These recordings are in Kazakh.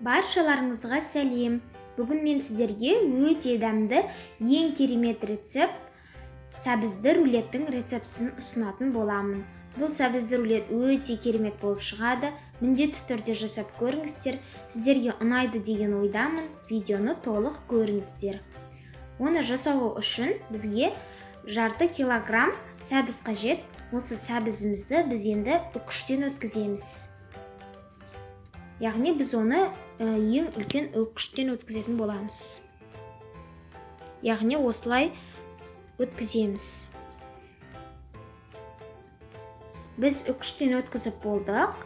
Баршаларыңызға сәлем. Бүгін мен сіздерге өте дәмді, ең керемет рецепт сәбізді рулеттің рецептісін ұсынатын боламын. Бұл сәбізді рулет өте керемет болып шығады. Міндетті түрде жасап көріңіздер. Сіздерге ұнайды деген ойдамын. Видеоны толық көріңіздер. Оны жасау үшін бізге жарты килограмм сәбіз қажет. Осы сәбізімізді біз енді үккіштен өткіземіз. Яғни біз оны ең үлкен үккіштен өткізетін боламыз. Яғни осылай өткіземіз. Біз үккіштен өткізіп болдық.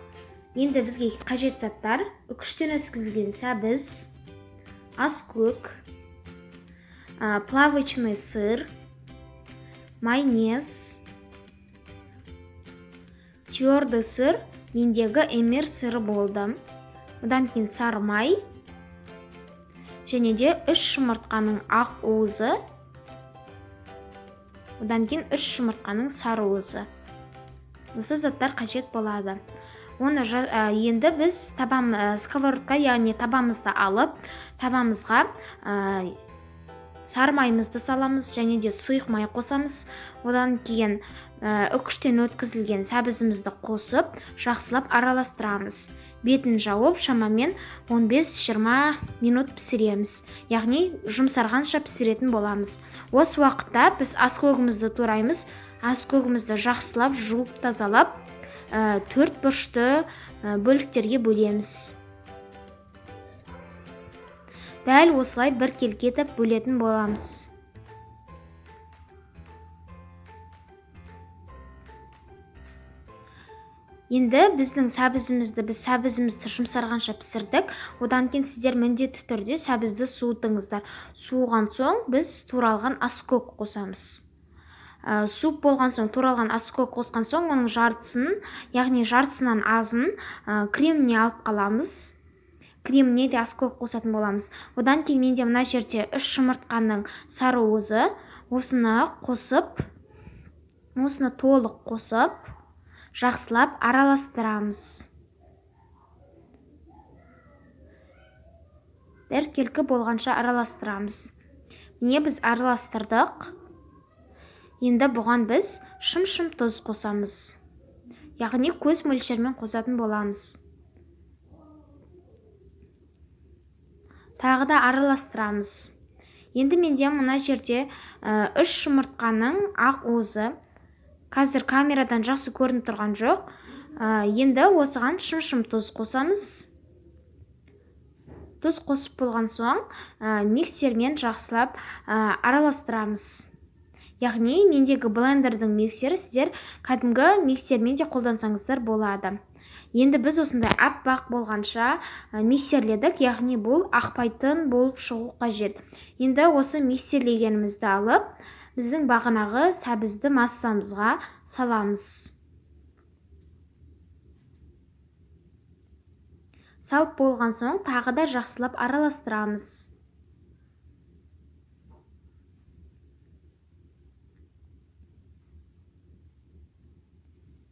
Енді бізге қажет заттар: үккіштен өткізілген сәбіз, аскөк, плавочный сыр, майонез, твердый сыр, мендегі эмер сыры болды. Одан кейін сары май, және де 3 жұмыртқаның ақ уызы, одан кейін 3 жұмыртқаның сары уызы. Осы заттар қажет болады. Оны енді біз сковородқа, яғни табамызды алып, табамызға сары майымызды саламыз, және де сұйық май қосамыз. Одан кейін үккіштен өткізілген сәбізімізді қосып, жақсылап араластырамыз. Бетін жауып, шамамен 15-20 минут пісіреміз. Яғни жұмсарғанша пісіретін боламыз. Осы уақытта біз аскөгімізді тураймыз. Аскөгімізді жақсылап жуып тазалап, 4 бұрышты бөліктерге бөлеміз. Дәл осылай бір келкетіп бөлетін боламыз. Енді біздің сәбізімізді жұмсарғанша пісірдік. Одан кейін сіздер міндетті түрде сәбізді суытыңыздар. Суыған соң біз туралған аскөк қосамыз. Суып болған соң, туралған аскөк қосқан соң, оның жартысын, яғни жартысынан азын креміне алып қаламыз. Креміне де аскөк қосатын боламыз. Одан кейін менде мына жерде 3 жұмыртқаның сары уызы. Осыны толық қосып, жақсылап араластырамыз. Біркелкі болғанша араластырамыз. Міне біз араластырдық. Енді бұған біз шым-шым тұз қосамыз. Яғни көз мөлшермен қосатын боламыз. Тағы да араластырамыз. Енді менде мына жерде 3 жұмыртқаның ақ уызы. Қазір камерадан жақсы көрініп тұрған жоқ. Енді осыған шым-шым тұз қосамыз. Тұз қосып болған соң, миксермен жақсылап араластырамыз. Яғни мендегі блендердің миксері сіздер кәдімгі миксермен де қолдансаңыздар болады. Енді біз осындай аппақ болғанша миксерледік, яғни бұл ақпайтын болып шығу қажет. Енді осы миксерлегенімізді алып, біздің бағанағы сәбізді массамызға саламыз. Салып болған соң, тағы да жақсылап араластырамыз.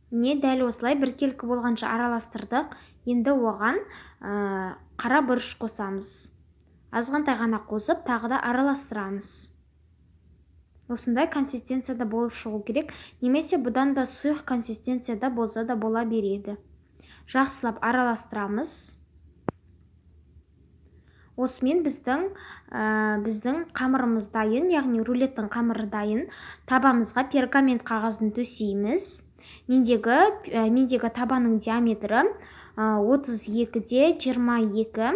Міне дәл осылай біркелкі болғанша араластырдық. Енді оған қара бұрыш қосамыз. Азғантай ғана қосып, тағы да араластырамыз. Осындай консистенцияда болып шығу керек, немесе бұдан да сұйық консистенцияда болса да бола береді. Жақсылап араластырамыз. Осымен біздің қамырымыз дайын, яғни рулеттің қамыры дайын. Табамызға пергамент қағазын төсейміз. Мендегі табаның диаметрі 32-де 22.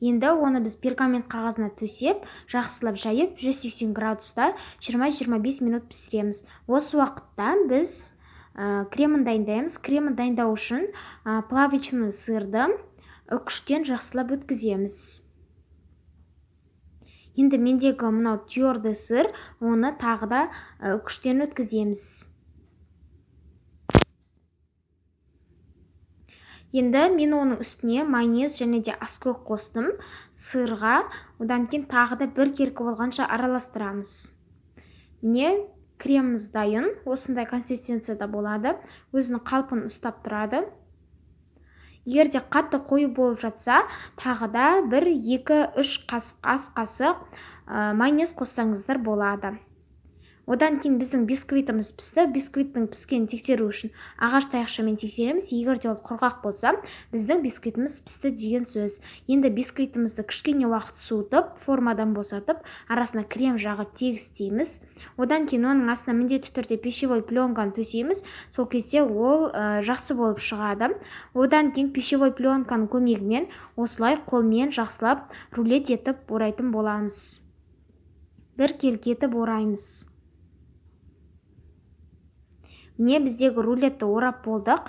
Енді оны біз пергамент қағазына төсеп, жақсылап жайып, 180 градуста 20-25 минут пісіреміз. Осы уақытта біз кремін дайындаймыз. Кремін дайындау үшін плавочный сырды үккіштен жақсылап өткіземіз. Енді мендегі мынау твердый сыр, оны тағы да үккіштен өткіземіз. Енді мен оның үстіне майонез және де аскөк қостым сырға. Одан кейін тағы да біркелкі болғанша араластырамыз. Міне креміміз дайын, осындай консистенцияда болады, өзінің қалпын ұстап тұрады. Егер де қатты қою болып жатса, тағы да 1-2-3 ас қасық майонез қоссаңыздар болады. Одан кейін біздің бисквитіміз пісті. Бисквиттің піскенін тексеру үшін ағаш таяқшамен тексереміз. Егер де ол құрғақ болса, біздің бисквитіміз пісті деген сөз. Енді бисквитімізді кішкене уақыт суытып, формадан босатып, арасына крем жағып тегістейміз. Одан кейін оның астына міндетті түрде пищевой пленканы төсейміз. Сол кезде ол жақсы болып шығады. Одан кейін пищевой пленканың көмегімен осылай қолмен жақсылап рулет етіп орайтын боламыз. Бір келкетіп ораймыз. Міне біздегі рулетті орап болдық.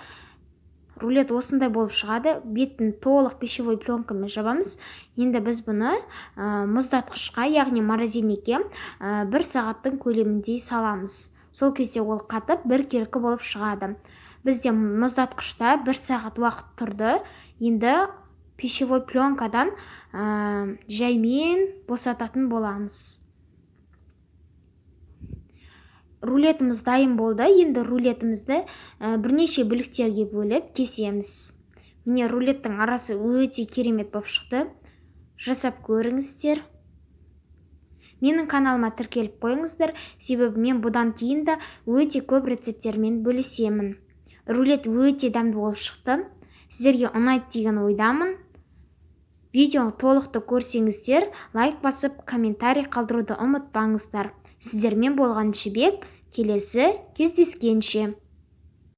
Рулет осындай болып шығады. Бетін толық пищевой пленкамен жабамыз. Енді біз бұны мұздатқышқа, яғни морозильникке 1 сағаттың көлеміндей саламыз. Сол кезде ол қатып бір келкі болып шығады. Бізде мұздатқышта 1 сағат уақыт тұрды. Енді пищевой пленкадан жаймен босататын боламыз. Рулетіміз дайын болды. Енді рулетімізді бірнеше бөліктерге бөліп кесеміз. Міне рулеттің арасы өте керемет болып шықты. Жасап көріңіздер. Менің каналыма тіркеліп қойыңыздар, себебі мен бұдан кейін де өте көп рецепттермен бөлісемін. Рулет өте дәмді болып шықты. Сіздерге ұнайды деген ойдамын. Видеоны толықты көрсеңіздер, лайк басып, комментарий қалдыруды ұмытпаңыздар. Сіздермен болған Жібек, келесі кездескенше.